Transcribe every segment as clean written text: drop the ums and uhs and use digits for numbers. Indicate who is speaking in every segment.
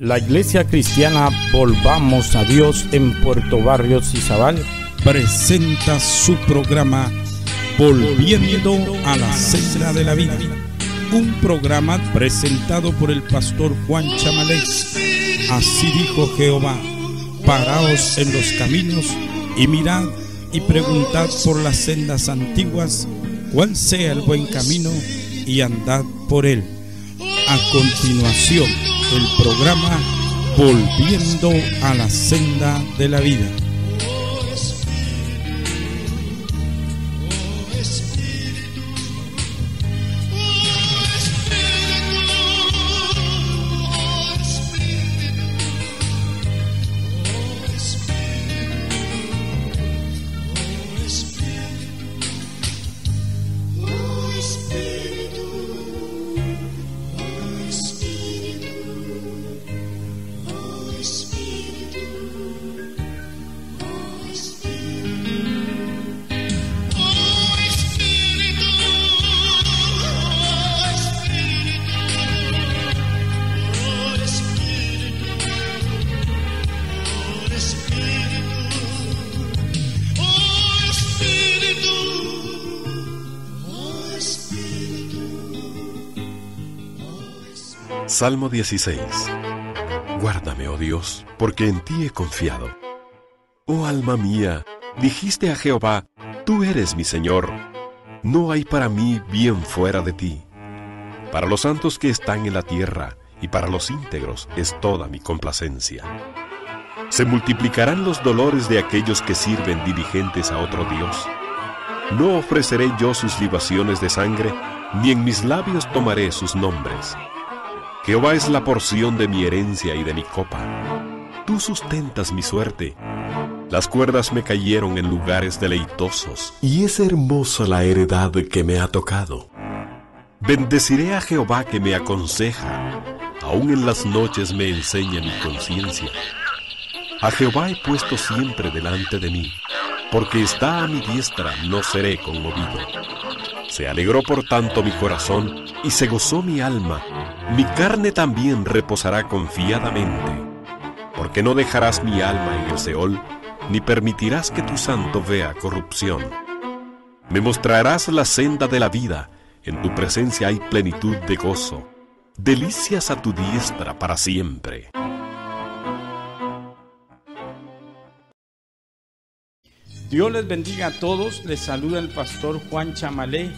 Speaker 1: La Iglesia Cristiana Volvamos a Dios en Puerto Barrios Izabal
Speaker 2: presenta su programa Volviendo a la Senda de la Vida, un programa presentado por el pastor Juan Chamalé. Así dijo Jehová: paraos en los caminos y mirad y preguntad por las sendas antiguas cuál sea el buen camino, y andad por él. A continuación, el programa Volviendo a la Senda de la Vida.
Speaker 3: Salmo 16. Guárdame, oh Dios, porque en ti he confiado. Oh alma mía, dijiste a Jehová: tú eres mi Señor. No hay para mí bien fuera de ti. Para los santos que están en la tierra y para los íntegros es toda mi complacencia. Se multiplicarán los dolores de aquellos que sirven diligentes a otro Dios. No ofreceré yo sus libaciones de sangre, ni en mis labios tomaré sus nombres. Jehová es la porción de mi herencia y de mi copa. Tú sustentas mi suerte. Las cuerdas me cayeron en lugares deleitosos, y es hermosa la heredad que me ha tocado. Bendeciré a Jehová que me aconseja, aún en las noches me enseña mi conciencia. A Jehová he puesto siempre delante de mí, porque está a mi diestra, no seré conmovido. Se alegró por tanto mi corazón, y se gozó mi alma. Mi carne también reposará confiadamente, porque no dejarás mi alma en el Seol, ni permitirás que tu santo vea corrupción. Me mostrarás la senda de la vida, en tu presencia hay plenitud de gozo, delicias a tu diestra para siempre.
Speaker 1: Dios les bendiga a todos. Les saluda el pastor Juan Chamalé.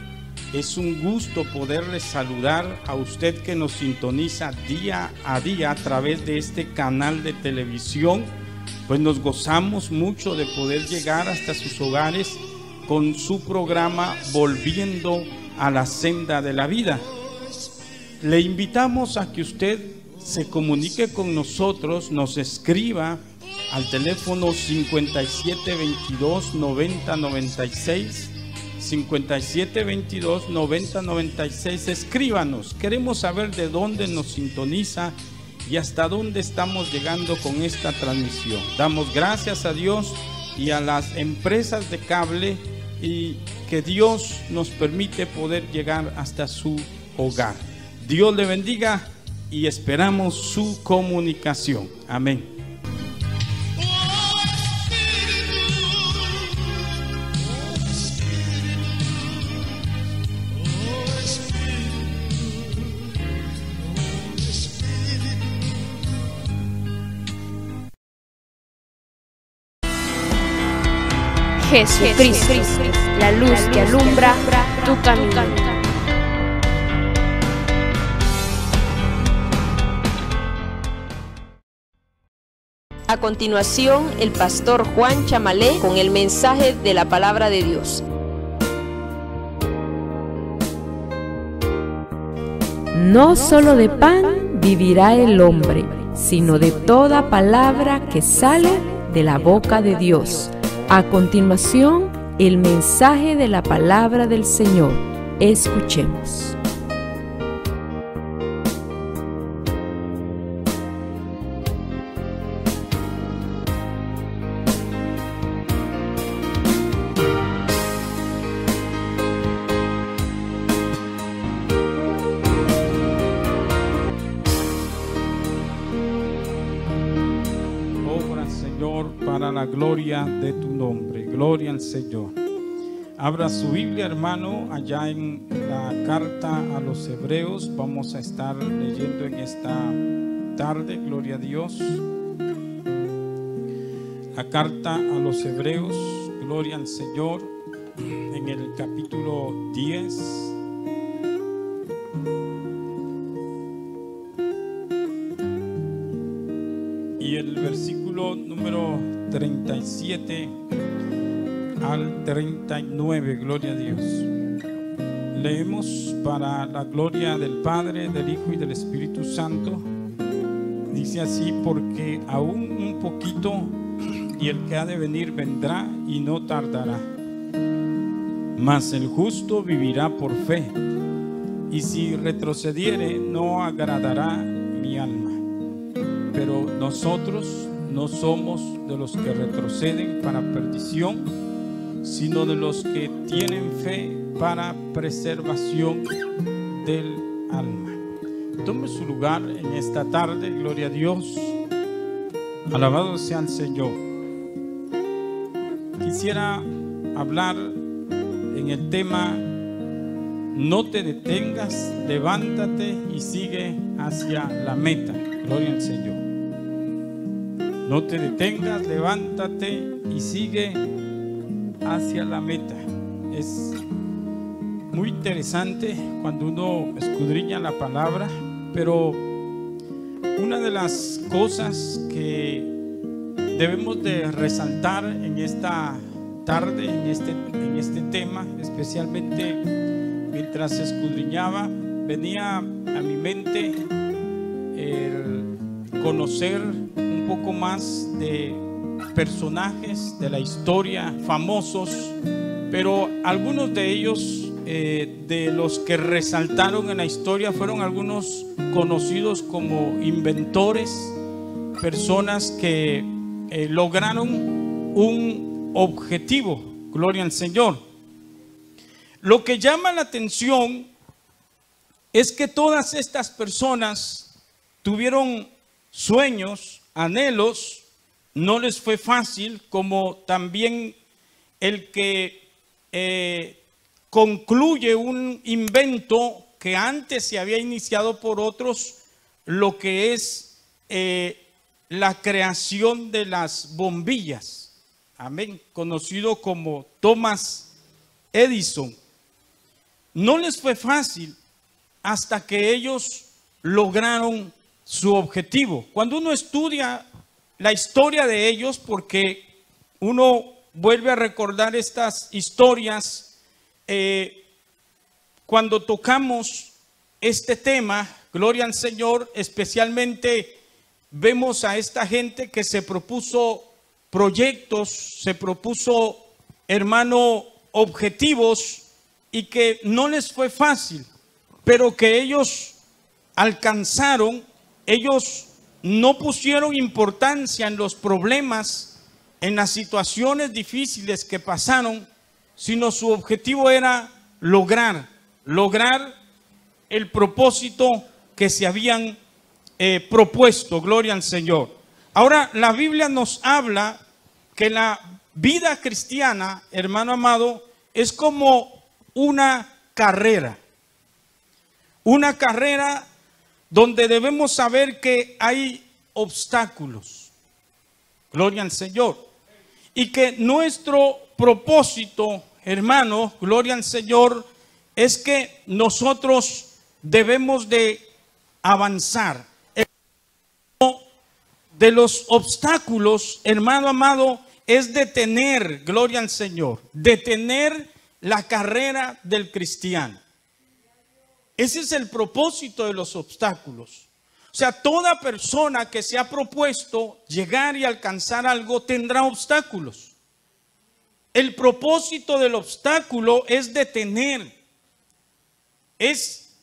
Speaker 1: Es un gusto poderles saludar a usted que nos sintoniza día a día a través de este canal de televisión. Pues nos gozamos mucho de poder llegar hasta sus hogares con su programa Volviendo a la Senda de la Vida. Le invitamos a que usted se comunique con nosotros, nos escriba al teléfono 5722-9096, 5722-9096. Escríbanos, queremos saber de dónde nos sintoniza y hasta dónde estamos llegando con esta transmisión. Damos gracias a Dios y a las empresas de cable, y que Dios nos permite poder llegar hasta su hogar. Dios le bendiga y esperamos su comunicación. Amén.
Speaker 4: Jesucristo, la luz que alumbra tu camino. A continuación, el pastor Juan Chamalé con el mensaje de la palabra de Dios.
Speaker 5: No solo de pan vivirá el hombre, sino de toda palabra que sale de la boca de Dios. A continuación, el mensaje de la palabra del Señor. Escuchemos.
Speaker 1: la gloria de tu nombre. Gloria al Señor. Abra su Biblia, hermano, allá en la carta a los Hebreos. Vamos a estar leyendo en esta tarde, gloria a Dios. La carta a los Hebreos, gloria al Señor, en el capítulo 10. Y el versículo número 37 al 39, gloria a Dios. Leemos para la gloria del Padre, del Hijo y del Espíritu Santo. Dice así: porque aún un poquito y el que ha de venir vendrá y no tardará. Mas el justo vivirá por fe, y si retrocediere no agradará mi alma. Pero nosotros no somos de los que retroceden para perdición, sino de los que tienen fe para preservación del alma. Tome su lugar en esta tarde, gloria a Dios. Alabado sea el Señor. Quisiera hablar en el tema: no te detengas, levántate y sigue hacia la meta. Gloria al Señor. No te detengas, levántate y sigue hacia la meta. Es muy interesante cuando uno escudriña la palabra, pero una de las cosas que debemos de resaltar en esta tarde, en este tema, especialmente mientras escudriñaba, venía a mi mente el conocer un poco más de personajes de la historia famosos, pero algunos de ellos, de los que resaltaron en la historia, fueron algunos conocidos como inventores, personas que lograron un objetivo. Gloria al Señor. Lo que llama la atención es que todas estas personas tuvieron sueños, anhelos. No les fue fácil, como también el que concluye un invento que antes se había iniciado por otros, lo que es la creación de las bombillas. Amén. Conocido como Thomas Edison. No les fue fácil hasta que ellos lograron su objetivo. Cuando uno estudia la historia de ellos, porque uno vuelve a recordar estas historias cuando tocamos este tema, gloria al Señor, especialmente vemos a esta gente que se propuso proyectos, se propuso, hermano, objetivos, y que no les fue fácil, pero que ellos alcanzaron. Ellos no pusieron importancia en los problemas, en las situaciones difíciles que pasaron, sino su objetivo era lograr el propósito que se habían propuesto. Gloria al Señor. Ahora, la Biblia nos habla que la vida cristiana, hermano amado, es como una carrera donde debemos saber que hay obstáculos. Gloria al Señor. Y que nuestro propósito, hermano, gloria al Señor, es que nosotros debemos de avanzar. De los obstáculos, hermano amado, es detener, gloria al Señor, detener la carrera del cristiano. Ese es el propósito de los obstáculos. O sea, toda persona que se ha propuesto llegar y alcanzar algo tendrá obstáculos. El propósito del obstáculo es detener. Es,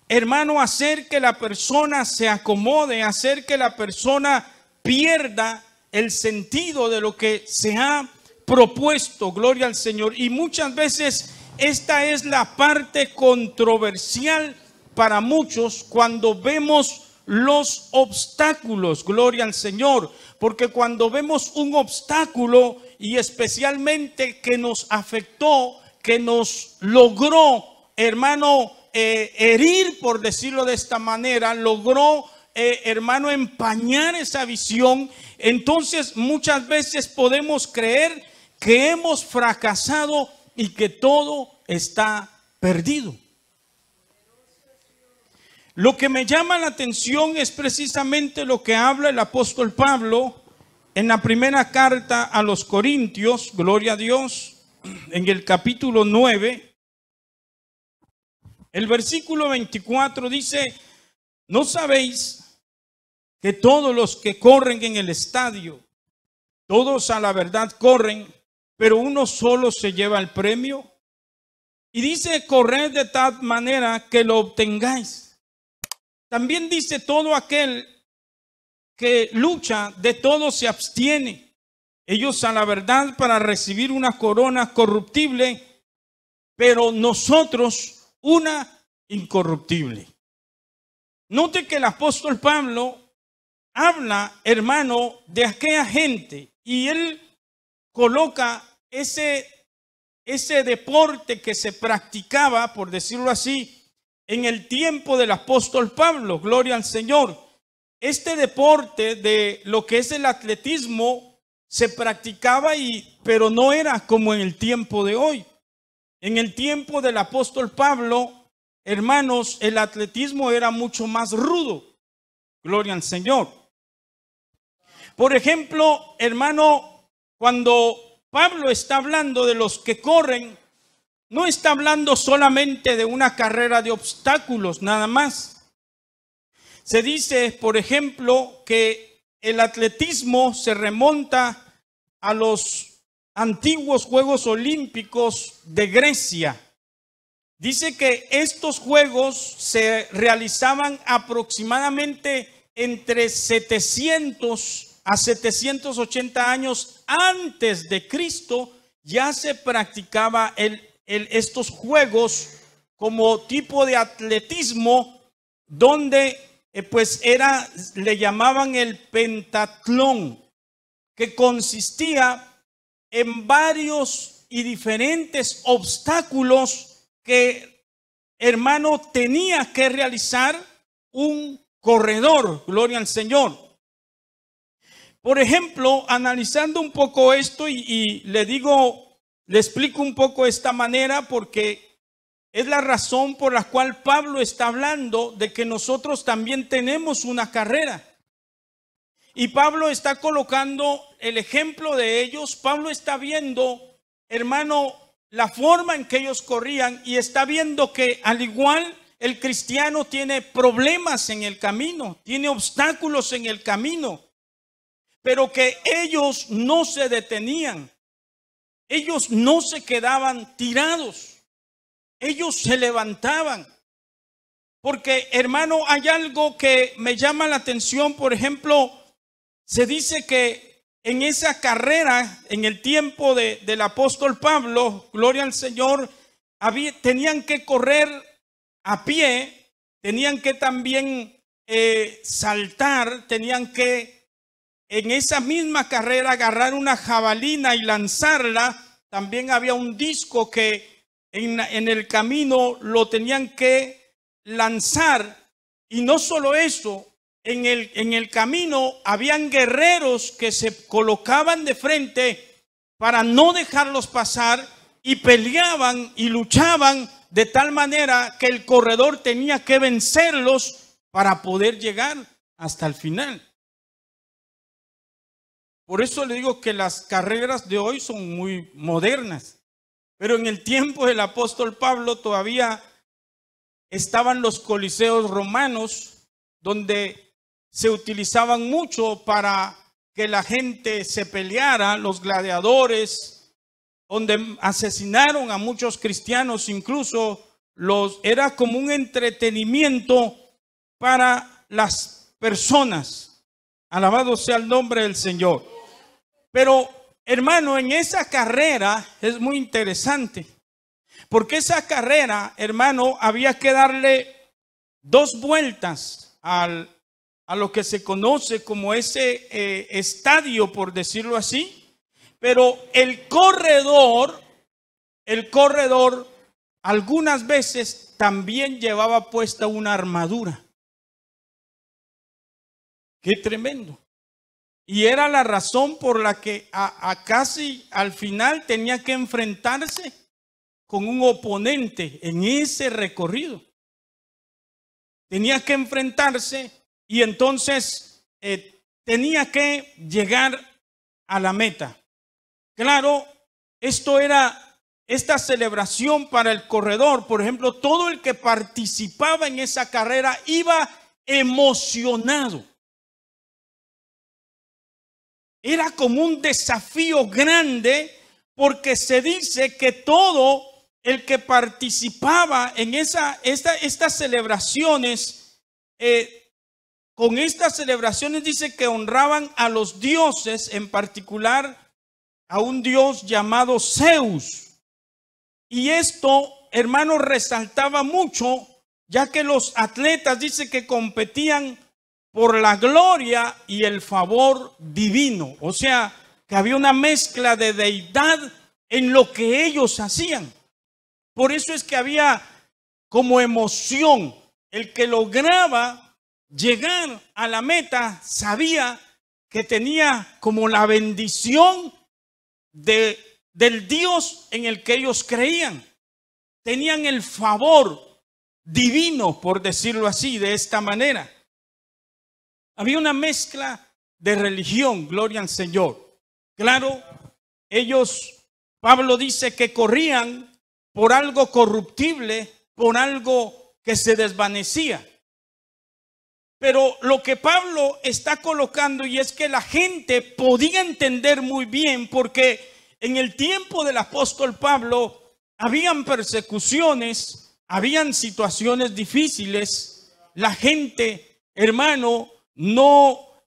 Speaker 1: hermano, hacer que la persona se acomode, hacer que la persona pierda el sentido de lo que se ha propuesto. Gloria al Señor. Y muchas veces esta es la parte controversial para muchos cuando vemos los obstáculos, gloria al Señor, porque cuando vemos un obstáculo y especialmente que nos afectó, que nos logró, hermano, herir, por decirlo de esta manera, logró, hermano, empañar esa visión, entonces muchas veces podemos creer que hemos fracasado y que todo está perdido. Lo que me llama la atención es precisamente lo que habla el apóstol Pablo en la primera carta a los Corintios, gloria a Dios, en el capítulo 9, el versículo 24 dice: ¿no sabéis que todos los que corren en el estadio, todos a la verdad corren, pero uno solo se lleva el premio? Y dice: corred de tal manera que lo obtengáis. También dice: todo aquel que lucha, de todo se abstiene. Ellos a la verdad para recibir una corona corruptible, pero nosotros una incorruptible. Note que el apóstol Pablo habla, hermano, de aquella gente, y él coloca ese deporte que se practicaba, por decirlo así, en el tiempo del apóstol Pablo, gloria al Señor. Este deporte de lo que es el atletismo se practicaba, pero no era como en el tiempo de hoy. En el tiempo del apóstol Pablo, hermanos, el atletismo era mucho más rudo, gloria al Señor. Por ejemplo, hermano, cuando Pablo está hablando de los que corren, no está hablando solamente de una carrera de obstáculos, nada más. Se dice, por ejemplo, que el atletismo se remonta a los antiguos Juegos Olímpicos de Grecia. Dice que estos juegos se realizaban aproximadamente entre 700 a 780 años antes de Cristo. Ya se practicaba estos juegos como tipo de atletismo, donde pues le llamaban el pentatlón, que consistía en varios y diferentes obstáculos que, hermano, tenía que realizar un corredor, gloria al Señor. Por ejemplo, analizando un poco esto y le explico un poco de esta manera, porque es la razón por la cual Pablo está hablando de que nosotros también tenemos una carrera. Y Pablo está colocando el ejemplo de ellos. Pablo está viendo, hermano, la forma en que ellos corrían, y está viendo que al igual el cristiano tiene problemas en el camino, tiene obstáculos en el camino, pero que ellos no se detenían. Ellos no se quedaban tirados, ellos se levantaban. Porque, hermano, hay algo que me llama la atención. Por ejemplo, se dice que en esa carrera, en el tiempo del apóstol Pablo, gloria al Señor, tenían que correr a pie, tenían que también saltar, tenían que en esa misma carrera agarrar una jabalina y lanzarla. También había un disco que en el camino lo tenían que lanzar. Y no solo eso, en el camino habían guerreros que se colocaban de frente para no dejarlos pasar, y peleaban y luchaban de tal manera que el corredor tenía que vencerlos para poder llegar hasta el final. Por eso le digo que las carreras de hoy son muy modernas, pero en el tiempo del apóstol Pablo todavía estaban los coliseos romanos, donde se utilizaban mucho para que la gente se peleara, los gladiadores, donde asesinaron a muchos cristianos, incluso era como un entretenimiento para las personas. Alabado sea el nombre del Señor. Pero, hermano, en esa carrera es muy interesante, porque esa carrera, hermano, había que darle 2 vueltas al a lo que se conoce como ese estadio, por decirlo así. Pero el corredor algunas veces también llevaba puesta una armadura. Qué tremendo. Y era la razón por la que a casi al final tenía que enfrentarse con un oponente en ese recorrido. Tenía que enfrentarse y entonces tenía que llegar a la meta. Claro, esta celebración para el corredor, por ejemplo, todo el que participaba en esa carrera iba emocionado. Era como un desafío grande, porque se dice que todo el que participaba en estas celebraciones, con estas celebraciones dice que honraban a los dioses, en particular a un dios llamado Zeus. Y esto, hermanos, resaltaba mucho, ya que los atletas dice que competían por la gloria y el favor divino. O sea, que había una mezcla de deidad en lo que ellos hacían. Por eso es que había como emoción. El que lograba llegar a la meta sabía que tenía como la bendición del Dios en el que ellos creían. Tenían el favor divino, por decirlo así, de esta manera. Había una mezcla de religión, gloria al Señor. Claro, Pablo dice que corrían por algo corruptible, por algo que se desvanecía. Pero lo que Pablo está colocando, y es que la gente podía entender muy bien, porque en el tiempo del apóstol Pablo habían persecuciones, habían situaciones difíciles. La gente, hermano, no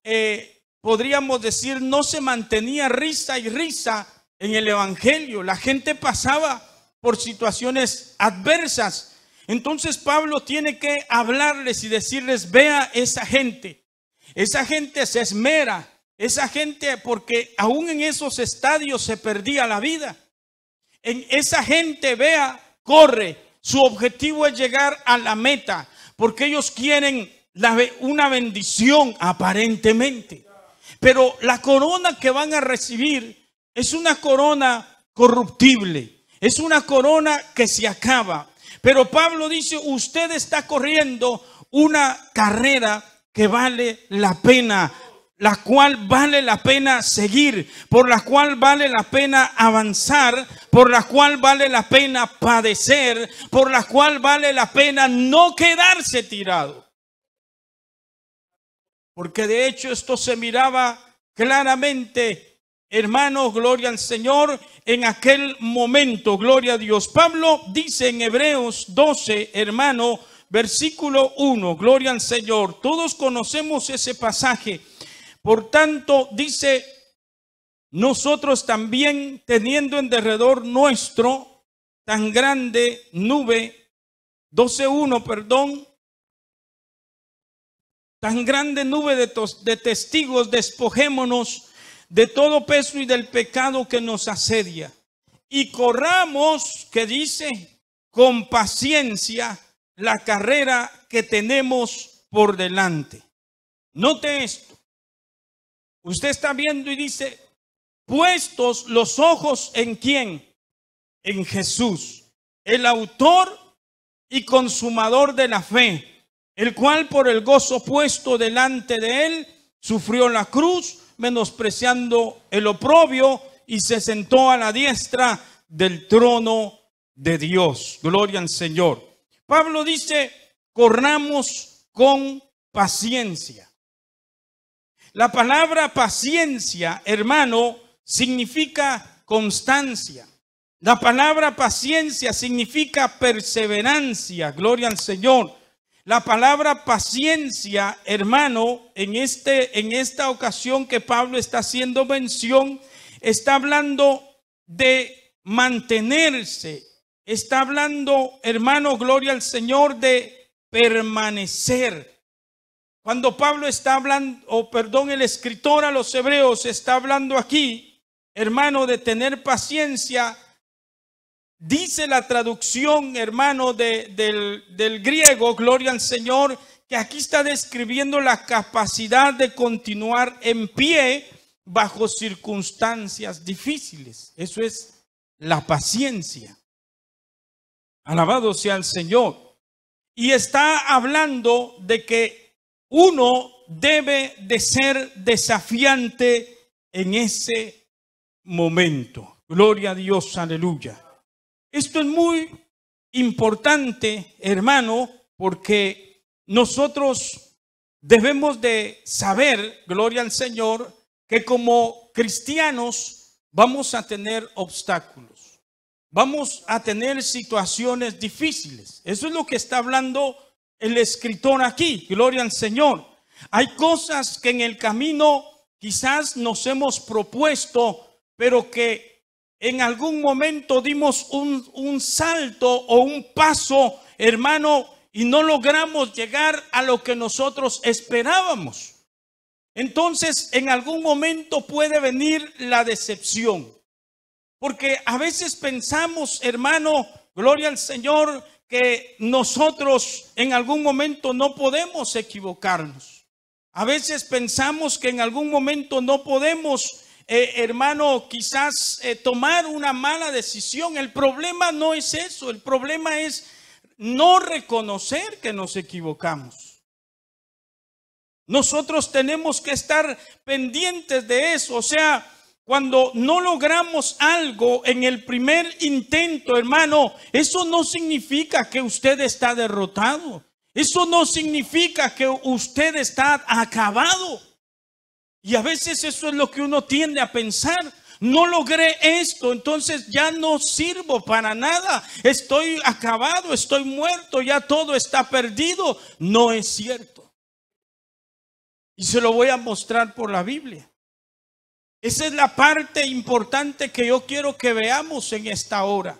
Speaker 1: podríamos decir, no se mantenía risa y risa en el evangelio. La gente pasaba por situaciones adversas. Entonces Pablo tiene que hablarles y decirles: vea esa gente se esmera, esa gente, porque aún en esos estadios se perdía la vida. En esa gente, vea, corre, su objetivo es llegar a la meta, porque ellos quieren una bendición aparentemente, pero la corona que van a recibir es una corona corruptible, es una corona que se acaba. Pero Pablo dice: usted está corriendo una carrera que vale la pena, la cual vale la pena seguir, por la cual vale la pena avanzar, por la cual vale la pena padecer, por la cual vale la pena no quedarse tirado. Porque de hecho esto se miraba claramente, hermanos, gloria al Señor, en aquel momento, gloria a Dios. Pablo dice en Hebreos 12, hermano, versículo 1, gloria al Señor. Todos conocemos ese pasaje. Por tanto, dice: nosotros también, teniendo en derredor nuestro tan grande nube, 12:1, perdón, tan grande nube de testigos, despojémonos de todo peso y del pecado que nos asedia, y corramos, que dice, con paciencia la carrera que tenemos por delante. Note esto. Usted está viendo y dice: puestos los ojos ¿en quién? En Jesús, el autor y consumador de la fe, el cual por el gozo puesto delante de él sufrió la cruz, menospreciando el oprobio, y se sentó a la diestra del trono de Dios. Gloria al Señor. Pablo dice: corramos con paciencia. La palabra paciencia, hermano, significa constancia. La palabra paciencia significa perseverancia. Gloria al Señor. La palabra paciencia, hermano, en esta ocasión que Pablo está haciendo mención, está hablando de mantenerse. Está hablando, hermano, gloria al Señor, de permanecer. cuando Pablo está hablando, el escritor a los hebreos está hablando aquí, hermano, de tener paciencia, dice la traducción, hermano, del griego, gloria al Señor, que aquí está describiendo la capacidad de continuar en pie bajo circunstancias difíciles. Eso es la paciencia. Alabado sea el Señor. Y está hablando de que uno debe de ser desafiante en ese momento. Gloria a Dios, aleluya. Esto es muy importante, hermano, porque nosotros debemos de saber, gloria al Señor, que como cristianos vamos a tener obstáculos, vamos a tener situaciones difíciles. Eso es lo que está hablando el escritor aquí, gloria al Señor. Hay cosas que en el camino quizás nos hemos propuesto, pero que en algún momento dimos un salto o un paso, hermano, y no logramos llegar a lo que nosotros esperábamos. Entonces, en algún momento puede venir la decepción. Porque a veces pensamos, hermano, gloria al Señor, que nosotros en algún momento no podemos equivocarnos. A veces pensamos que en algún momento no podemos, hermano, quizás tomar una mala decisión. El problema no es eso, el problema es no reconocer que nos equivocamos. Nosotros tenemos que estar pendientes de eso. O sea, cuando no logramos algo en el primer intento, hermano, eso no significa que usted está derrotado. Eso no significa que usted está acabado. Y a veces eso es lo que uno tiende a pensar. No logré esto, entonces ya no sirvo para nada. Estoy acabado, estoy muerto, ya todo está perdido. No es cierto. Y se lo voy a mostrar por la Biblia. Esa es la parte importante que yo quiero que veamos en esta hora.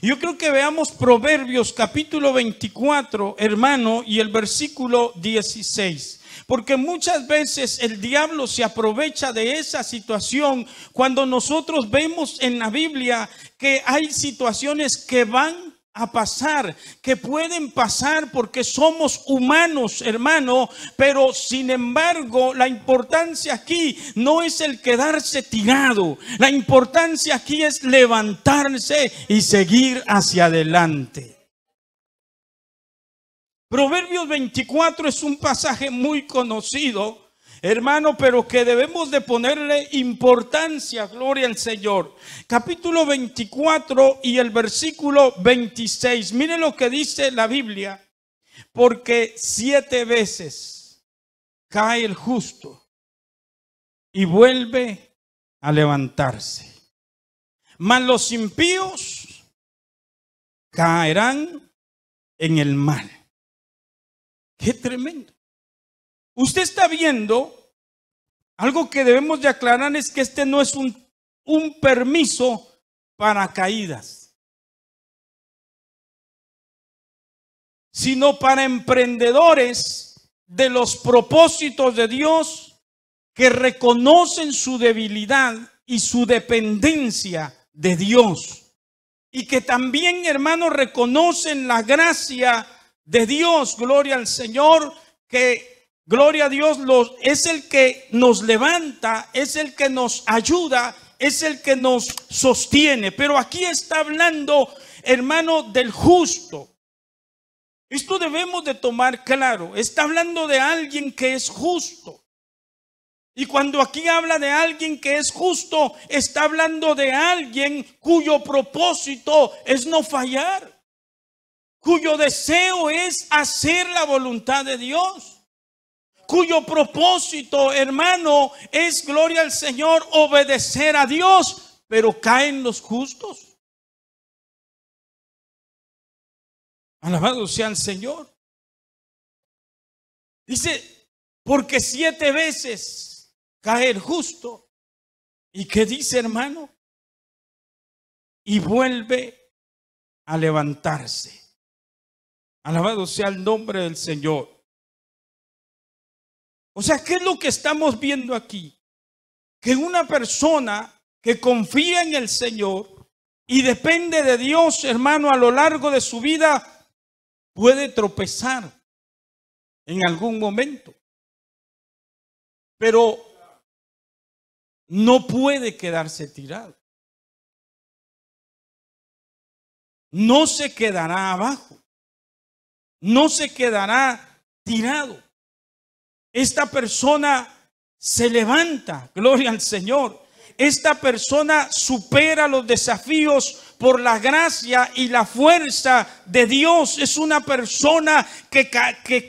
Speaker 1: Yo creo que veamos Proverbios capítulo 24, hermano, y el versículo 16. Porque muchas veces el diablo se aprovecha de esa situación cuando nosotros vemos en la Biblia que hay situaciones que van a pasar, que pueden pasar porque somos humanos, hermano, pero sin embargo la importancia aquí no es el quedarse tirado, la importancia aquí es levantarse y seguir hacia adelante. Proverbios 24 es un pasaje muy conocido, hermano, pero que debemos de ponerle importancia, gloria al Señor. Capítulo 24 y el versículo 26. Mire lo que dice la Biblia. Porque 7 veces cae el justo y vuelve a levantarse. Mas los impíos caerán en el mal. Qué tremendo. Usted está viendo, algo que debemos de aclarar es que este no es un permiso para caídas, sino para emprendedores de los propósitos de Dios que reconocen su debilidad y su dependencia de Dios. Y que también, hermanos, reconocen la gracia de Dios, gloria al Señor, que gloria a Dios es el que nos levanta, es el que nos ayuda, es el que nos sostiene. Pero aquí está hablando, hermano, del justo. Esto debemos de tomar claro. Está hablando de alguien que es justo. Y cuando aquí habla de alguien que es justo, está hablando de alguien cuyo propósito es no fallar, cuyo deseo es hacer la voluntad de Dios, cuyo propósito, hermano, es, gloria al Señor, obedecer a Dios. Pero caen los justos. Alabado sea el Señor. Dice, porque 7 veces cae el justo. ¿Y qué dice, hermano? Y vuelve a levantarse. Alabado sea el nombre del Señor. O sea, ¿qué es lo que estamos viendo aquí? Que una persona que confía en el Señor y depende de Dios, hermano, a lo largo de su vida, puede tropezar en algún momento. Pero no puede quedarse tirado. No se quedará abajo. No se quedará tirado. Esta persona se levanta, gloria al Señor. Esta persona supera los desafíos por la gracia y la fuerza de Dios. Es una persona que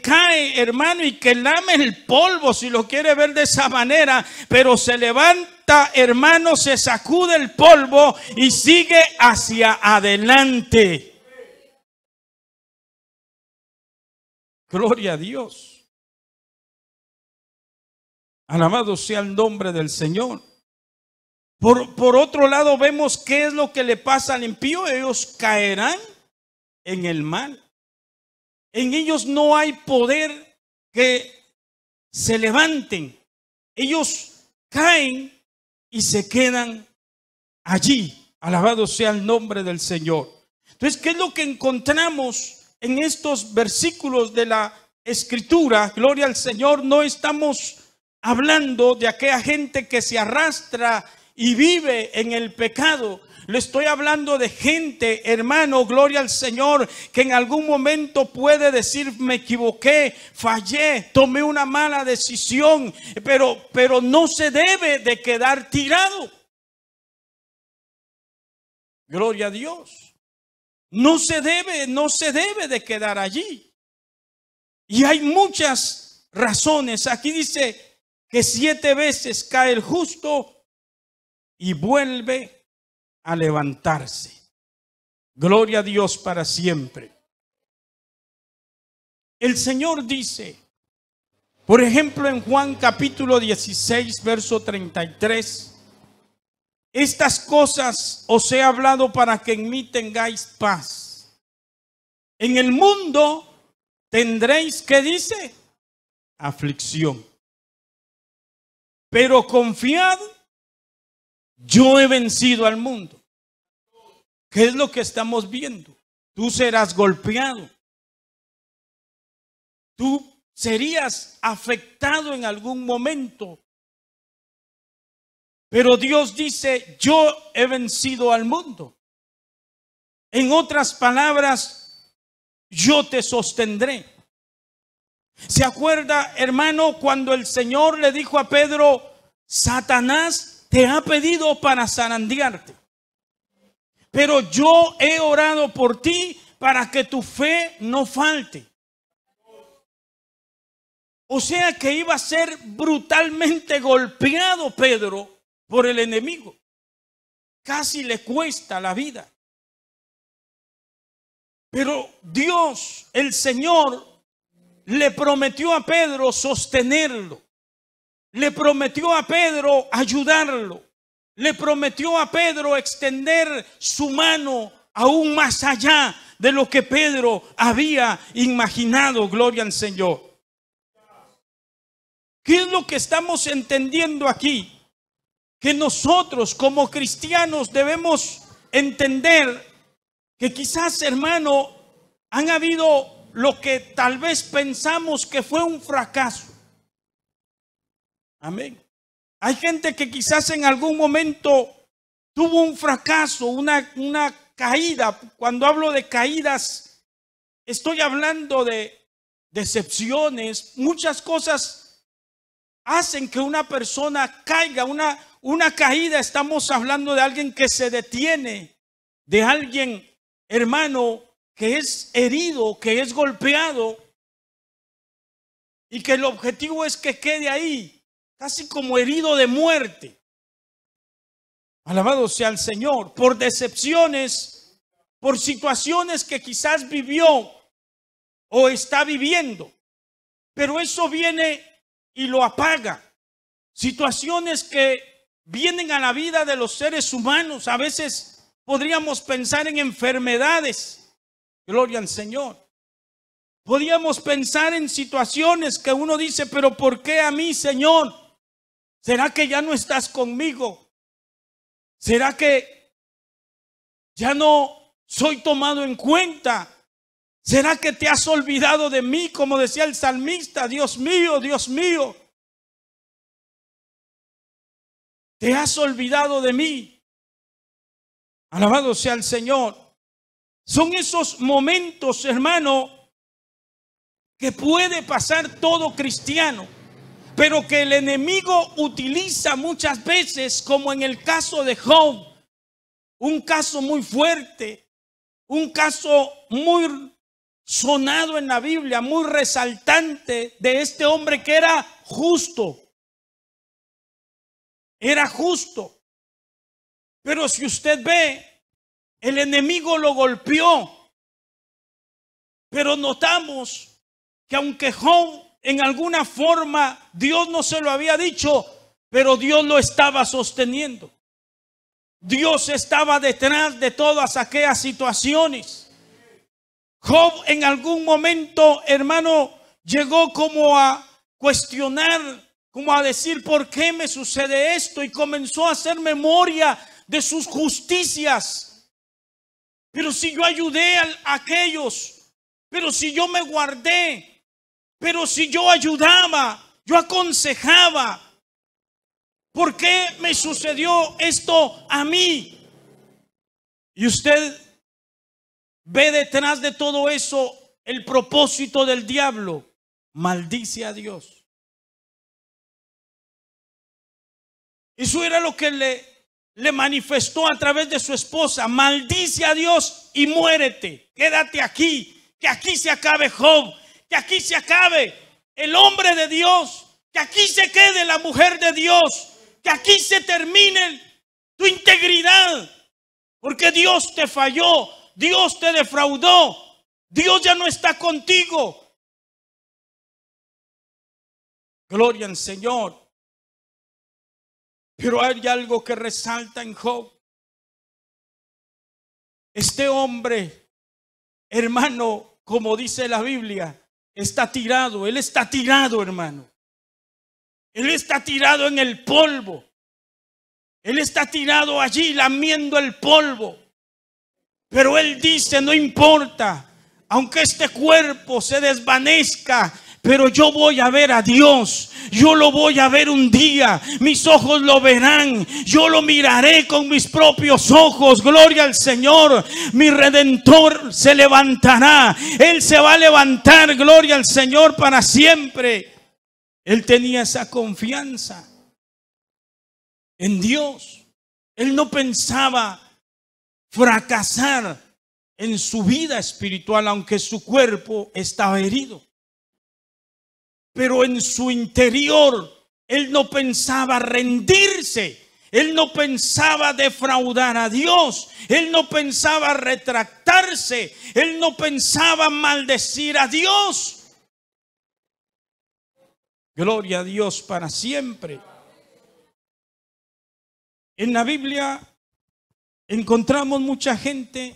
Speaker 1: cae, hermano, y que lame el polvo, si lo quiere ver de esa manera, pero se levanta, hermano, se sacude el polvo y sigue hacia adelante. Gloria a Dios. Alabado sea el nombre del Señor. Por otro lado, vemos qué es lo que le pasa al impío. Ellos caerán en el mal. En ellos no hay poder que se levanten. Ellos caen y se quedan allí. Alabado sea el nombre del Señor. Entonces, ¿qué es lo que encontramos en estos versículos de la Escritura? Gloria al Señor. No estamos hablando de aquella gente que se arrastra y vive en el pecado. Le estoy hablando de gente, hermano, gloria al Señor, que en algún momento puede decir: me equivoqué, fallé, tomé una mala decisión, pero no se debe de quedar tirado. Gloria a Dios. No se debe de quedar allí. Y hay muchas razones. Aquí dice que 7 veces cae el justo y vuelve a levantarse. Gloria a Dios para siempre. El Señor dice, por ejemplo, en Juan capítulo 16, verso 33, estas cosas os he hablado para que en mí tengáis paz. En el mundo tendréis, ¿qué dice? Aflicción. Pero confiad, yo he vencido al mundo. ¿Qué es lo que estamos viendo? Tú serás golpeado. Tú serías afectado en algún momento. Pero Dios dice: yo he vencido al mundo. En otras palabras, yo te sostendré. ¿Se acuerda, hermano, cuando el Señor le dijo a Pedro: Satanás te ha pedido para zarandearte, pero yo he orado por ti para que tu fe no falte? O sea que iba a ser brutalmente golpeado Pedro por el enemigo. Casi le cuesta la vida. Pero Dios, el Señor, le prometió a Pedro sostenerlo. Le prometió a Pedro ayudarlo. Le prometió a Pedro extender su mano aún más allá de lo que Pedro había imaginado. Gloria al Señor. ¿Qué es lo que estamos entendiendo aquí? Que nosotros como cristianos debemos entender que quizás, hermano, han habido lo que tal vez pensamos que fue un fracaso. Amén. Hay gente que quizás en algún momento tuvo un fracaso, una caída. Cuando hablo de caídas, estoy hablando de decepciones. Muchas cosas hacen que una persona caiga. Una caída, estamos hablando de alguien que se detiene, de alguien, hermano, que es herido, que es golpeado, y que el objetivo es que quede ahí, casi como herido de muerte. Alabado sea el Señor. Por decepciones, por situaciones que quizás vivió o está viviendo, pero eso viene y lo apaga. Situaciones que vienen a la vida de los seres humanos. A veces podríamos pensar en enfermedades. Gloria al Señor. Podíamos pensar en situaciones que uno dice, pero ¿por qué a mí, Señor? ¿Será que ya no estás conmigo? ¿Será que ya no soy tomado en cuenta? ¿Será que te has olvidado de mí? Como decía el salmista, Dios mío, ¿te has olvidado de mí? Alabado sea el Señor. Son esos momentos, hermano, que puede pasar todo cristiano, pero que el enemigo utiliza muchas veces, como en el caso de Job, un caso muy fuerte, un caso muy sonado en la Biblia, muy resaltante, de este hombre que era justo. Era justo. Pero si usted ve, el enemigo lo golpeó. Pero notamos que aunque Job en alguna forma Dios no se lo había dicho, pero Dios lo estaba sosteniendo. Dios estaba detrás de todas aquellas situaciones. Job en algún momento, hermano, llegó como a cuestionar, como a decir, ¿por qué me sucede esto? Y comenzó a hacer memoria de sus justicias. Pero si yo ayudé a aquellos, pero si yo me guardé, pero si yo ayudaba, yo aconsejaba, ¿por qué me sucedió esto a mí? Y usted ve detrás de todo eso el propósito del diablo. Maldice a Dios. Eso era lo que le manifestó a través de su esposa. Maldice a Dios y muérete. Quédate aquí, que aquí se acabe Job. Que aquí se acabe el hombre de Dios, que aquí se quede la mujer de Dios, que aquí se termine tu integridad, porque Dios te falló, Dios te defraudó, Dios ya no está contigo. Gloria al Señor. Pero hay algo que resalta en Job. Este hombre, hermano, como dice la Biblia, está tirado, él está tirado, hermano. Él está tirado en el polvo. Él está tirado allí lamiendo el polvo. Pero él dice, no importa, aunque este cuerpo se desvanezca, pero yo voy a ver a Dios. Yo lo voy a ver un día. Mis ojos lo verán. Yo lo miraré con mis propios ojos. Gloria al Señor. Mi Redentor se levantará. Él se va a levantar. Gloria al Señor para siempre. Él tenía esa confianza en Dios. Él no pensaba fracasar en su vida espiritual, aunque su cuerpo estaba herido. Pero en su interior, él no pensaba rendirse. Él no pensaba defraudar a Dios. Él no pensaba retractarse. Él no pensaba maldecir a Dios. Gloria a Dios para siempre. En la Biblia encontramos mucha gente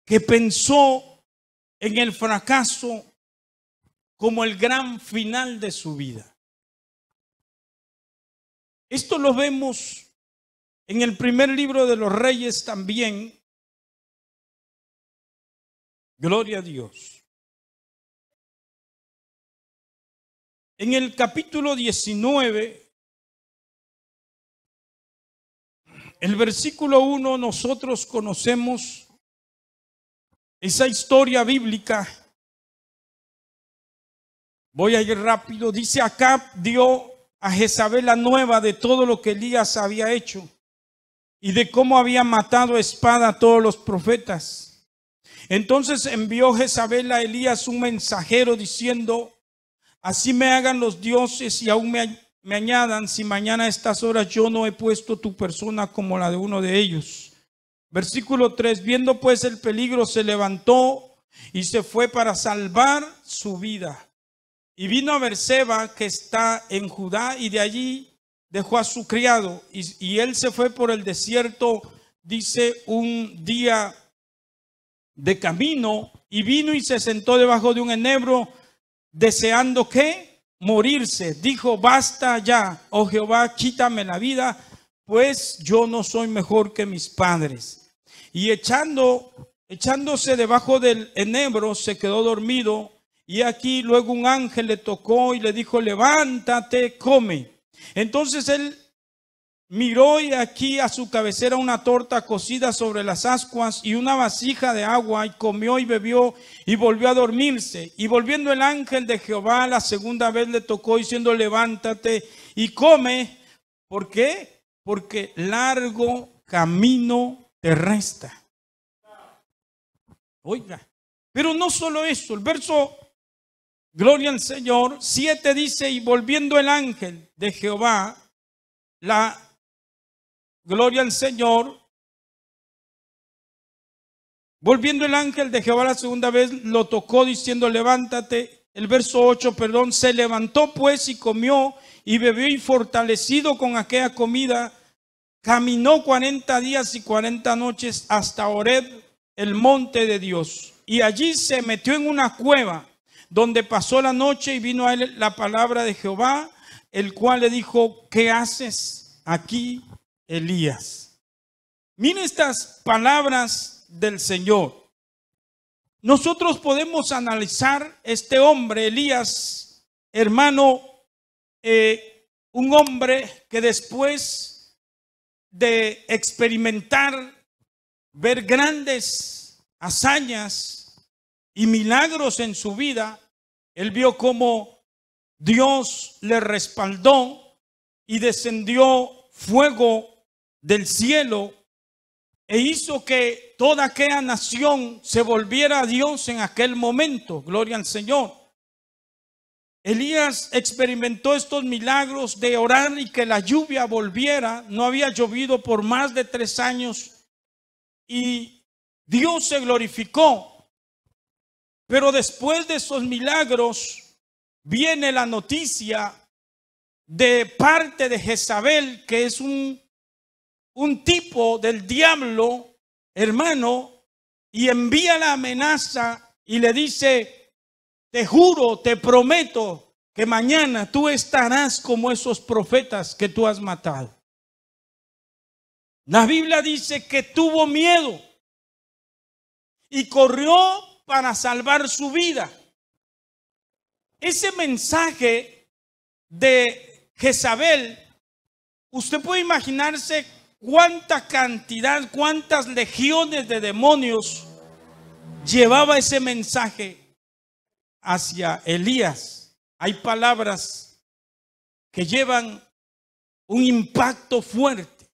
Speaker 1: que pensó en el fracaso como el gran final de su vida. Esto lo vemos en el primer libro de los Reyes también. Gloria a Dios. En el capítulo 19, el versículo 1, nosotros conocemos esa historia bíblica. Voy a ir rápido. Dice: Acab dio a Jezabel la nueva de todo lo que Elías había hecho y de cómo había matado a espada a todos los profetas. Entonces envió Jezabel a Elías un mensajero diciendo: así me hagan los dioses y aún me añadan, si mañana a estas horas yo no he puesto tu persona como la de uno de ellos. Versículo 3: viendo pues el peligro, se levantó y se fue para salvar su vida. Y vino a Berseba, que está en Judá, y de allí dejó a su criado. Y él se fue por el desierto, dice, un día de camino y vino y se sentó debajo de un enebro, deseando ¿qué? Morirse. Dijo: basta ya, oh Jehová, quítame la vida, pues yo no soy mejor que mis padres. Y echándose debajo del enebro, se quedó dormido. Y aquí luego un ángel le tocó y le dijo: levántate, come. Entonces él miró, y aquí a su cabecera una torta cocida sobre las ascuas y una vasija de agua, y comió y bebió y volvió a dormirse. Y volviendo el ángel de Jehová la segunda vez le tocó, diciendo: levántate y come. ¿Por qué? Porque largo camino te resta. Oiga, pero no solo eso, el verso, gloria al Señor, 7 dice: y volviendo el ángel de Jehová, gloria al Señor, volviendo el ángel de Jehová la segunda vez, lo tocó diciendo: levántate. El verso 8, perdón, se levantó pues y comió y bebió, y fortalecido con aquella comida, caminó 40 días y 40 noches hasta Horeb, el monte de Dios. Y allí se metió en una cueva, donde pasó la noche, y vino a él la palabra de Jehová, el cual le dijo: ¿qué haces aquí, Elías? Miren estas palabras del Señor. Nosotros podemos analizar este hombre, Elías, hermano, un hombre que después de experimentar, ver grandes hazañas y milagros en su vida, él vio cómo Dios le respaldó y descendió fuego del cielo e hizo que toda aquella nación se volviera a Dios en aquel momento. Gloria al Señor. Elías experimentó estos milagros de orar y que la lluvia volviera. No había llovido por más de 3 años y Dios se glorificó. Pero después de esos milagros viene la noticia de parte de Jezabel, que es un tipo del diablo, hermano, y envía la amenaza y le dice: te juro, te prometo que mañana tú estarás como esos profetas que tú has matado. La Biblia dice que tuvo miedo y corrió para salvar su vida. Ese mensaje de Jezabel, usted puede imaginarse cuánta cantidad, cuántas legiones de demonios llevaba ese mensaje hacia Elías. Hay palabras que llevan un impacto fuerte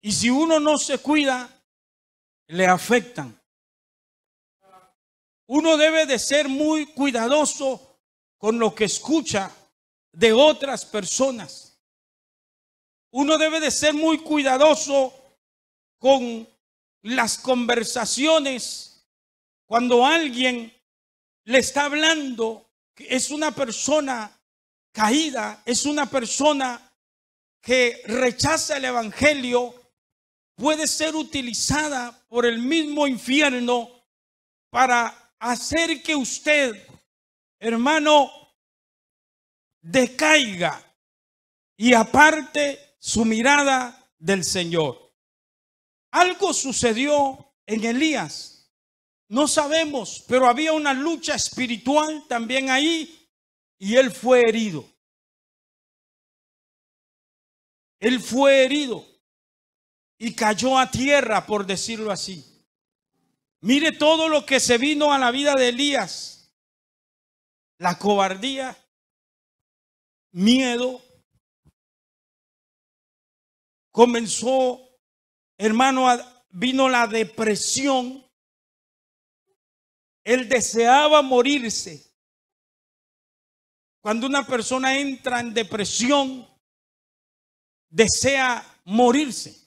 Speaker 1: y si uno no se cuida, le afectan. Uno debe de ser muy cuidadoso con lo que escucha de otras personas. Uno debe de ser muy cuidadoso con las conversaciones cuando alguien le está hablando que es una persona caída, es una persona que rechaza el evangelio, puede ser utilizada por el mismo infierno para hacer que usted, hermano, decaiga y aparte su mirada del Señor. Algo sucedió en Elías, no sabemos, pero había una lucha espiritual también ahí y él fue herido. Él fue herido y cayó a tierra, por decirlo así. Mire todo lo que se vino a la vida de Elías: la cobardía, miedo. Comenzó, hermano, vino la depresión. Él deseaba morirse. Cuando una persona entra en depresión, desea morirse.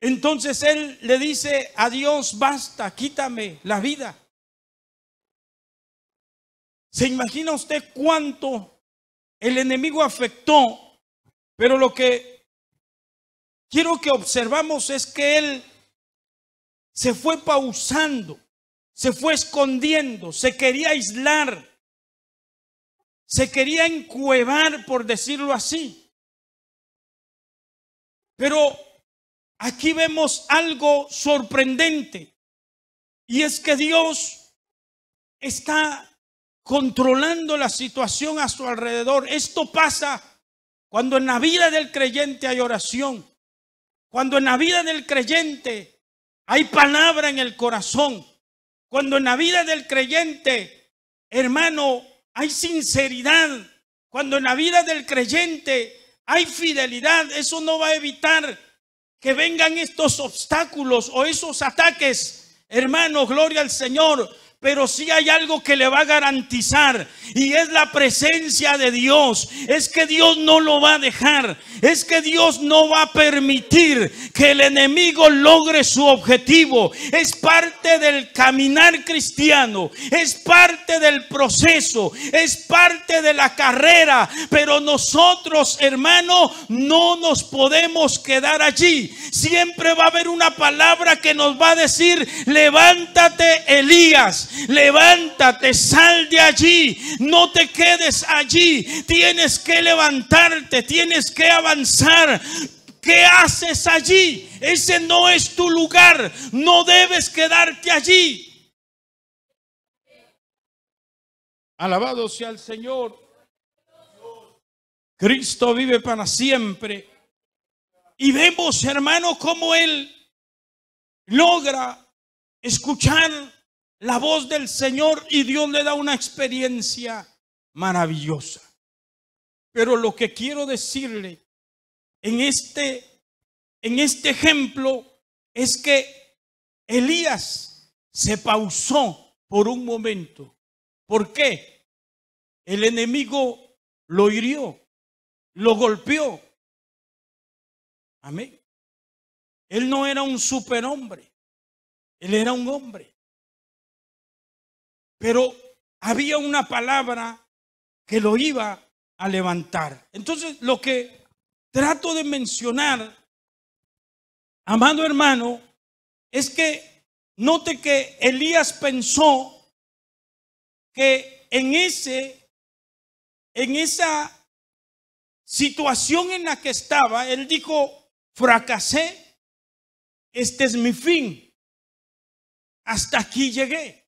Speaker 1: Entonces él le dice a Dios: basta, quítame la vida. ¿Se imagina usted cuánto el enemigo afectó? Pero lo que quiero que observamos es que él se fue pausando, se fue escondiendo, se quería aislar, se quería encuevar, por decirlo así. Pero aquí vemos algo sorprendente, y es que Dios está controlando la situación a su alrededor. Esto pasa cuando en la vida del creyente hay oración, cuando en la vida del creyente hay palabra en el corazón, cuando en la vida del creyente, hermano, hay sinceridad, cuando en la vida del creyente hay fidelidad. Eso no va a evitar que vengan estos obstáculos o esos ataques, hermano, gloria al Señor. Pero sí hay algo que le va a garantizar, y es la presencia de Dios. Es que Dios no lo va a dejar. Es que Dios no va a permitir que el enemigo logre su objetivo. Es parte del caminar cristiano. Es parte del proceso. Es parte de la carrera. Pero nosotros, hermano, no nos podemos quedar allí. Siempre va a haber una palabra que nos va a decir: levántate, Elías. Levántate, sal de allí, no te quedes allí. Tienes que levantarte, tienes que avanzar. ¿Qué haces allí? Ese no es tu lugar, no debes quedarte allí. Alabado sea el Señor. Cristo vive para siempre. Y vemos, hermano, cómo Él logra escuchar la voz del Señor, y Dios le da una experiencia maravillosa. Pero lo que quiero decirle en este ejemplo es que Elías se pausó por un momento. ¿Por qué? El enemigo lo hirió, lo golpeó. Amén. Él no era un superhombre, él era un hombre. Pero había una palabra que lo iba a levantar. Entonces, lo que trato de mencionar, amado hermano, es que note que Elías pensó que en esa situación en la que estaba, él dijo: fracasé, este es mi fin, hasta aquí llegué.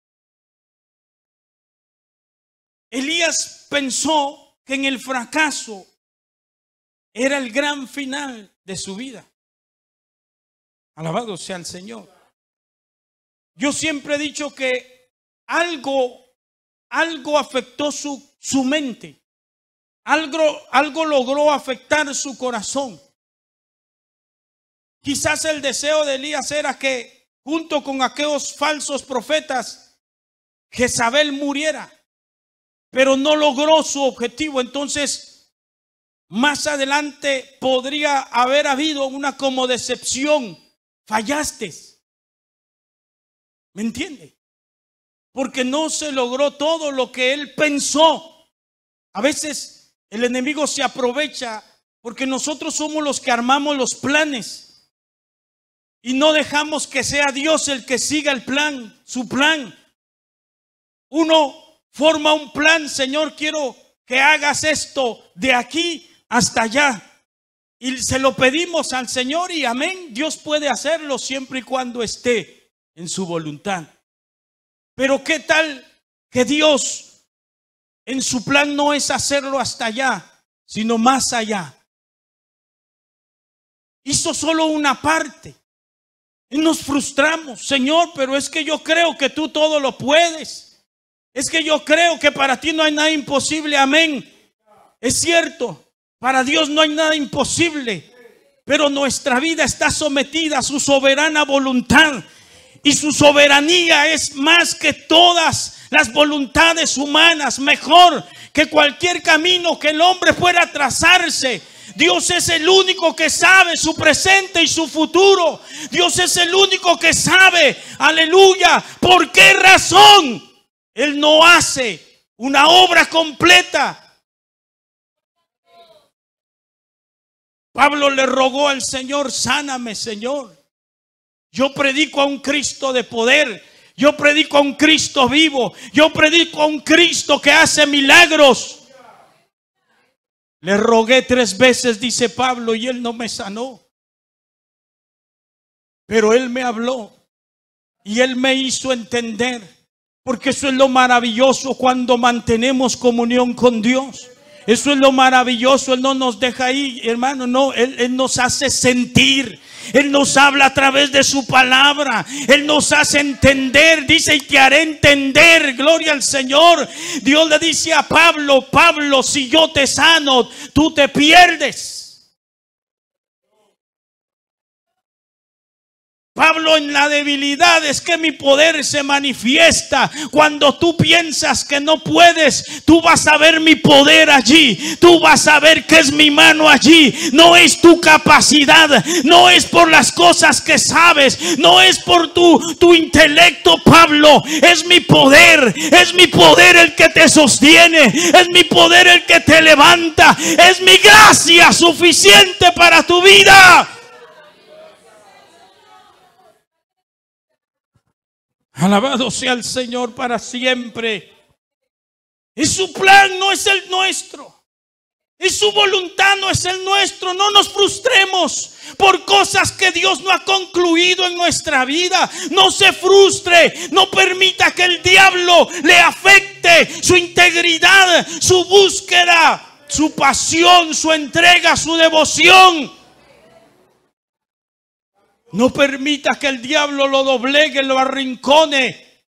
Speaker 1: Elías pensó que en el fracaso era el gran final de su vida. Alabado sea el Señor. Yo siempre he dicho que algo afectó su mente. Algo logró afectar su corazón. Quizás el deseo de Elías era que, junto con aquellos falsos profetas, Jezabel muriera. Pero no logró su objetivo. Entonces, más adelante podría haber habido una como decepción. Fallaste. ¿Me entiende? Porque no se logró todo lo que él pensó. A veces el enemigo se aprovecha porque nosotros somos los que armamos los planes y no dejamos que sea Dios el que siga el plan, su plan. Uno forma un plan: Señor, quiero que hagas esto de aquí hasta allá. Y se lo pedimos al Señor y amén. Dios puede hacerlo siempre y cuando esté en su voluntad. Pero ¿qué tal que Dios en su plan no es hacerlo hasta allá, sino más allá? Hizo solo una parte. Y nos frustramos: Señor, pero es que yo creo que tú todo lo puedes. Es que yo creo que para ti no hay nada imposible. Amén. Es cierto, para Dios no hay nada imposible. Pero nuestra vida está sometida a su soberana voluntad. Y su soberanía es más que todas las voluntades humanas. Mejor que cualquier camino que el hombre pueda trazarse. Dios es el único que sabe su presente y su futuro. Dios es el único que sabe, aleluya, por qué razón Él no hace una obra completa. Pablo le rogó al Señor: sáname, Señor. Yo predico a un Cristo de poder. Yo predico a un Cristo vivo. Yo predico a un Cristo que hace milagros. Le rogué 3 veces, dice Pablo, y Él no me sanó. Pero Él me habló y Él me hizo entender. Porque eso es lo maravilloso cuando mantenemos comunión con Dios. Eso es lo maravilloso. Él no nos deja ahí, hermano. No, Él nos hace sentir. Él nos habla a través de su palabra. Él nos hace entender. Dice: y te haré entender. Gloria al Señor. Dios le dice a Pablo: Pablo, si yo te sano, tú te pierdes. Pablo, en la debilidad es que mi poder se manifiesta. Cuando tú piensas que no puedes, tú vas a ver mi poder allí. Tú vas a ver que es mi mano allí. No es tu capacidad, no es por las cosas que sabes, no es por tu intelecto, Pablo. Es mi poder el que te sostiene. Es mi poder el que te levanta. Es mi gracia suficiente para tu vida. Alabado sea el Señor para siempre. Y su plan no es el nuestro. Y su voluntad no es el nuestro. No nos frustremos por cosas que Dios no ha concluido en nuestra vida. No se frustre. No permita que el diablo le afecte su integridad, su búsqueda, su pasión, su entrega, su devoción. No permita que el diablo lo doblegue, lo arrincone.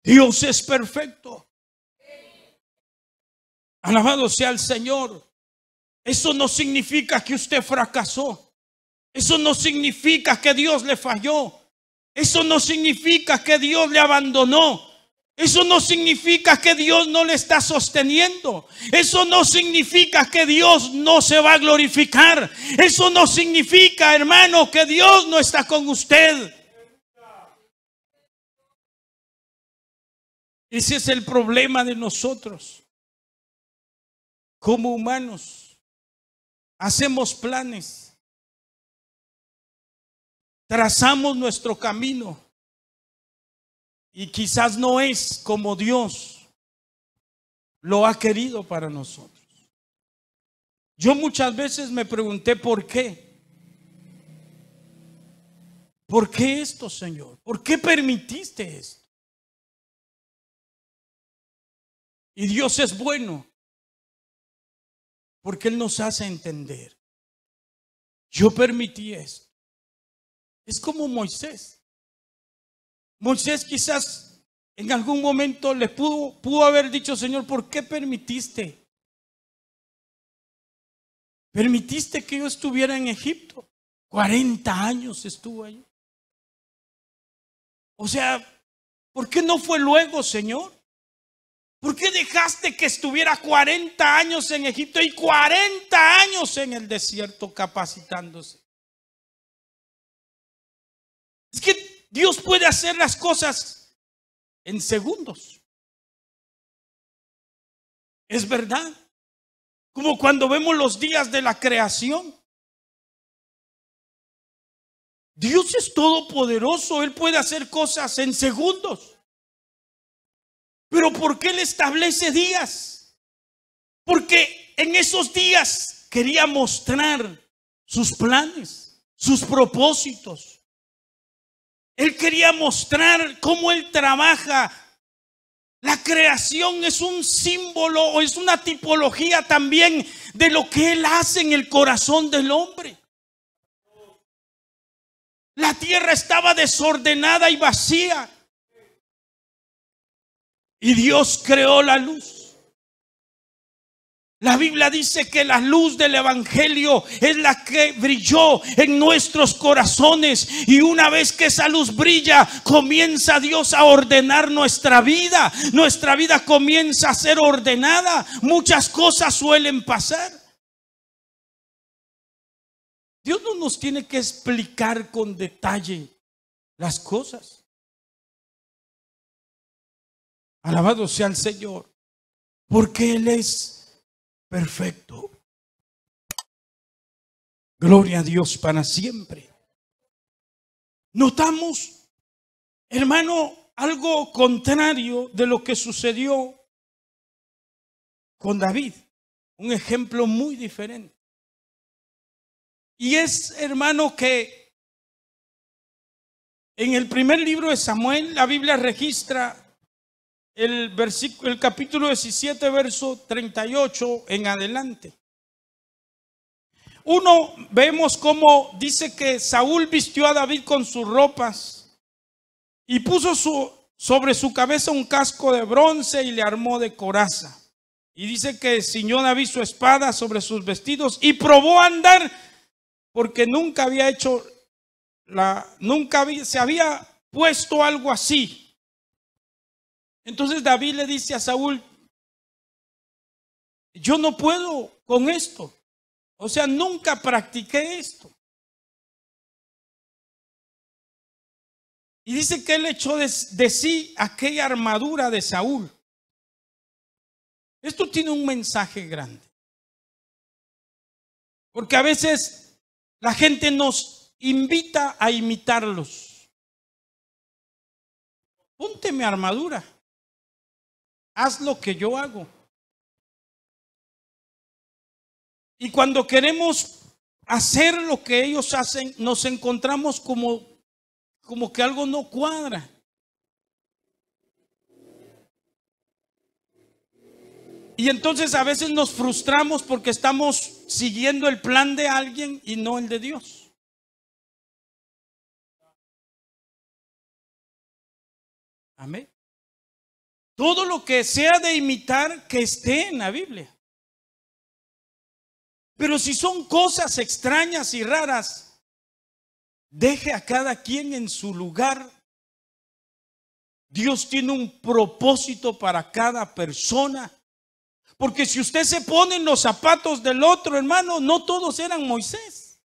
Speaker 1: Dios es perfecto. Alabado sea el Señor. Eso no significa que usted fracasó. Eso no significa que Dios le falló. Eso no significa que Dios le abandonó. Eso no significa que Dios no le está sosteniendo. Eso no significa que Dios no se va a glorificar. Eso no significa, hermano, que Dios no está con usted. Ese es el problema de nosotros. Como humanos, hacemos planes, trazamos nuestro camino. Y quizás no es como Dios lo ha querido para nosotros. Yo muchas veces me pregunté por qué. ¿Por qué esto, Señor? ¿Por qué permitiste esto? Y Dios es bueno, porque Él nos hace entender. Yo permití esto. Es como Moisés. Moisés quizás en algún momento le pudo haber dicho: Señor, ¿por qué permitiste? Permitiste que yo estuviera en Egipto. 40 años estuvo ahí. O sea, ¿por qué no fue luego, Señor? ¿Por qué dejaste que estuviera 40 años en Egipto y 40 años en el desierto capacitándose? Es que Dios puede hacer las cosas en segundos. Es verdad. Como cuando vemos los días de la creación. Dios es todopoderoso. Él puede hacer cosas en segundos. Pero ¿por qué Él establece días? Porque en esos días quería mostrar sus planes, sus propósitos. Él quería mostrar cómo Él trabaja. La creación es un símbolo o es una tipología también de lo que Él hace en el corazón del hombre. La tierra estaba desordenada y vacía. Y Dios creó la luz. La Biblia dice que la luz del Evangelio es la que brilló en nuestros corazones. Y una vez que esa luz brilla, comienza Dios a ordenar nuestra vida. Nuestra vida comienza a ser ordenada. Muchas cosas suelen pasar. Dios no nos tiene que explicar con detalle las cosas. Alabado sea el Señor, porque Él es perfecto. Gloria a Dios para siempre. Notamos, hermano, algo contrario de lo que sucedió con David. Un ejemplo muy diferente. Y es, hermano, que en el primer libro de Samuel, la Biblia registra el capítulo 17, verso 38 en adelante. Vemos cómo dice que Saúl vistió a David con sus ropas y puso sobre su cabeza un casco de bronce y le armó de coraza. Y dice que ciñó David su espada sobre sus vestidos y probó a andar, porque nunca había se había puesto algo así. Entonces David le dice a Saúl: yo no puedo con esto. O sea, nunca practiqué esto. Y dice que él echó de sí aquella armadura de Saúl. Esto tiene un mensaje grande. Porque a veces la gente nos invita a imitarlos. Ponte mi armadura. Haz lo que yo hago. Y cuando queremos hacer lo que ellos hacen, nos encontramos como que algo no cuadra. Y entonces a veces nos frustramos porque estamos siguiendo el plan de alguien y no el de Dios. Amén. Todo lo que sea de imitar, que esté en la Biblia. Pero si son cosas extrañas y raras, deje a cada quien en su lugar. Dios tiene un propósito para cada persona. Porque si usted se pone en los zapatos del otro, hermano, no todos eran Moisés.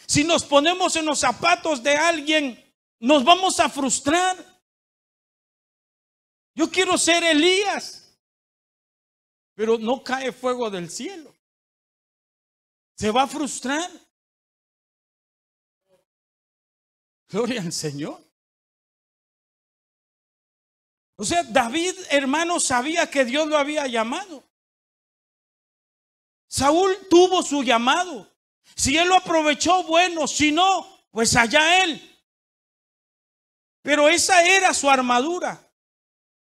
Speaker 1: Si nos ponemos en los zapatos de alguien, nos vamos a frustrar. Yo quiero ser Elías. Pero no cae fuego del cielo. Se va a frustrar. Gloria al Señor. O sea, David, hermano, sabía que Dios lo había llamado. Saúl tuvo su llamado. Si él lo aprovechó, bueno. Si no, pues allá él. Pero esa era su armadura.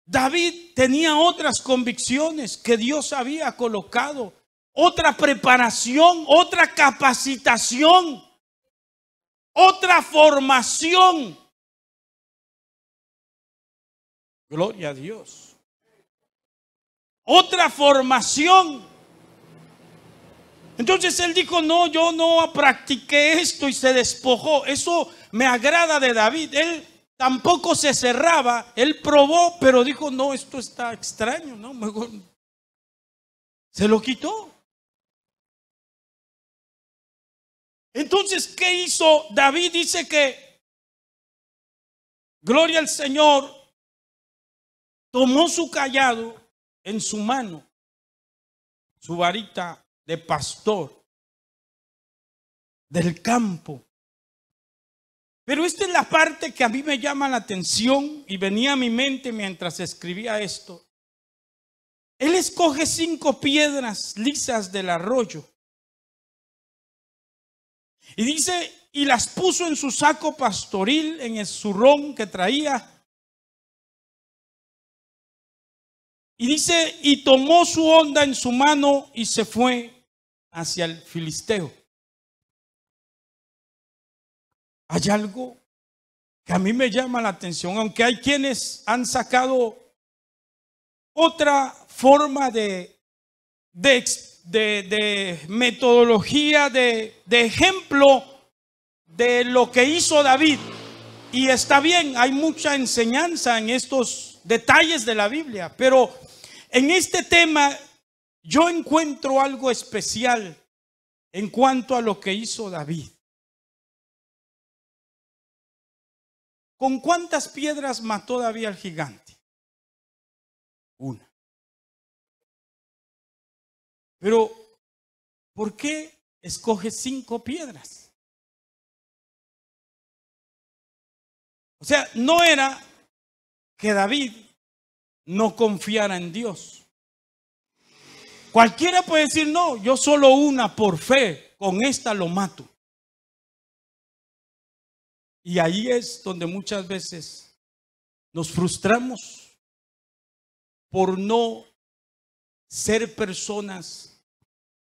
Speaker 1: David tenía otras convicciones que Dios había colocado, otra preparación, otra capacitación, otra formación. Gloria a Dios. Otra formación. Entonces él dijo: no, yo no practiqué esto, y se despojó. Eso me agrada de David. Él tampoco se cerraba, él probó, pero dijo: no, esto está extraño, no, mejor se lo quitó. Entonces, ¿qué hizo David? Dice que, gloria al Señor, tomó su cayado en su mano, su varita de pastor del campo. Pero esta es la parte que a mí me llama la atención y venía a mi mente mientras escribía esto. Él escoge 5 piedras lisas del arroyo. Y dice, y las puso en su saco pastoril, en el zurrón que traía. Y dice, y tomó su honda en su mano y se fue hacia el filisteo. Hay algo que a mí me llama la atención, aunque hay quienes han sacado otra forma de metodología, de ejemplo de lo que hizo David. Y está bien, hay mucha enseñanza en estos detalles de la Biblia, pero en este tema yo encuentro algo especial en cuanto a lo que hizo David. ¿Con cuántas piedras mató David al gigante? 1. Pero ¿por qué escoge 5 piedras? O sea, no era que David no confiara en Dios. Cualquiera puede decir, no, yo solo una por fe, con esta lo mato. Y ahí es donde muchas veces nos frustramos por no ser personas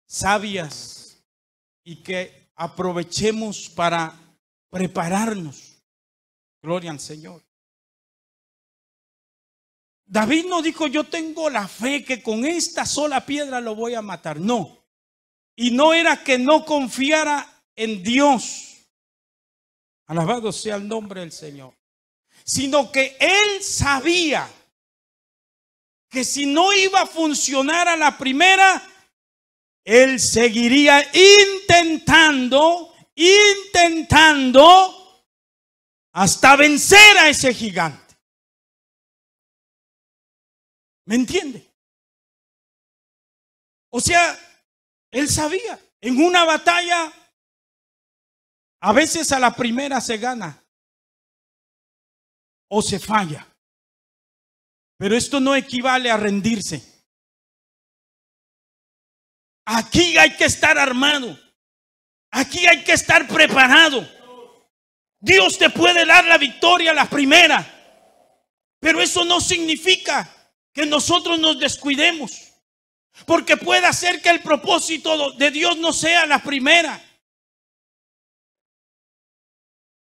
Speaker 1: sabias y que aprovechemos para prepararnos. Gloria al Señor. David no dijo, yo tengo la fe que con esta sola piedra lo voy a matar. No. Y no era que no confiara en Dios. Alabado sea el nombre del Señor. Sino que él sabía que si no iba a funcionar a la primera, él seguiría intentando hasta vencer a ese gigante. ¿Me entiende? O sea, él sabía, en una batalla, a veces a la primera se gana o se falla. Pero esto no equivale a rendirse. Aquí hay que estar armado. Aquí hay que estar preparado. Dios te puede dar la victoria a la primera, pero eso no significa que nosotros nos descuidemos, porque puede ser que el propósito de Dios no sea la primera.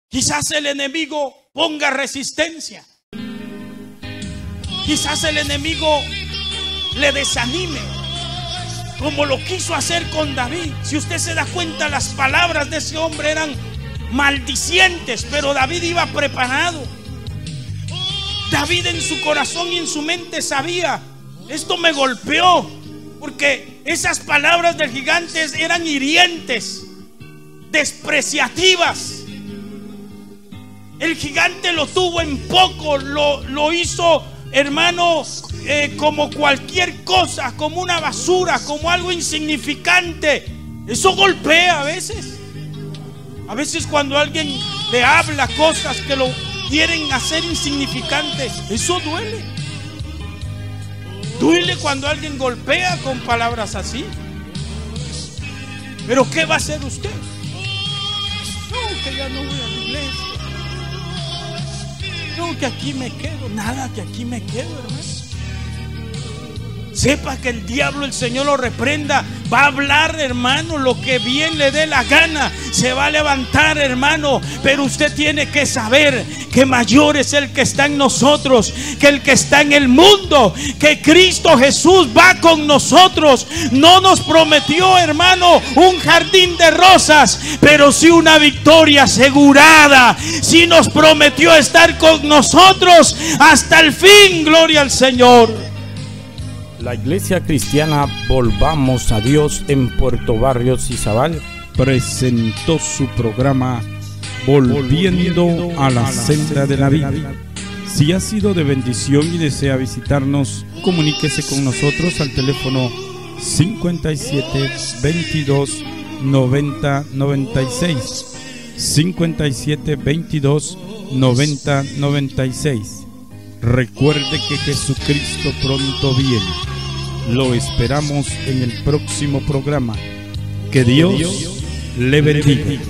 Speaker 1: Quizás el enemigo ponga resistencia. Quizás el enemigo le desanime, como lo quiso hacer con David. Si usted se da cuenta, las palabras de ese hombre eran maldicientes, pero David iba preparado. David en su corazón y en su mente sabía, esto me golpeó, porque esas palabras del gigante eran hirientes, despreciativas. El gigante lo tuvo en poco, lo hizo, hermano, como cualquier cosa, como una basura, como algo insignificante. Eso golpea a veces. A veces cuando alguien le habla cosas que lo quieren hacer insignificante, eso duele. Duele cuando alguien golpea con palabras así. Pero ¿qué va a hacer usted? No, que ya no voy a la iglesia. No, que aquí me quedo. Nada, que aquí me quedo, hermano. Sepa que el diablo, el Señor lo reprenda. Va a hablar, hermano, lo que bien le dé la gana. Se va a levantar, hermano. Pero usted tiene que saber que mayor es el que está en nosotros que el que está en el mundo. Que Cristo Jesús va con nosotros. No nos prometió, hermano, un jardín de rosas, pero sí una victoria asegurada. Sí nos prometió estar con nosotros hasta el fin. Gloria al Señor.
Speaker 2: La Iglesia Cristiana Volvamos a Dios en Puerto Barrios, Izabal, presentó su programa Volviendo a la Senda de la Vida. Si ha sido de bendición y desea visitarnos, comuníquese con nosotros al teléfono 57 22 90 96. 57 22 90 96. Recuerde que Jesucristo pronto viene. Lo esperamos en el próximo programa. Que Dios le bendiga.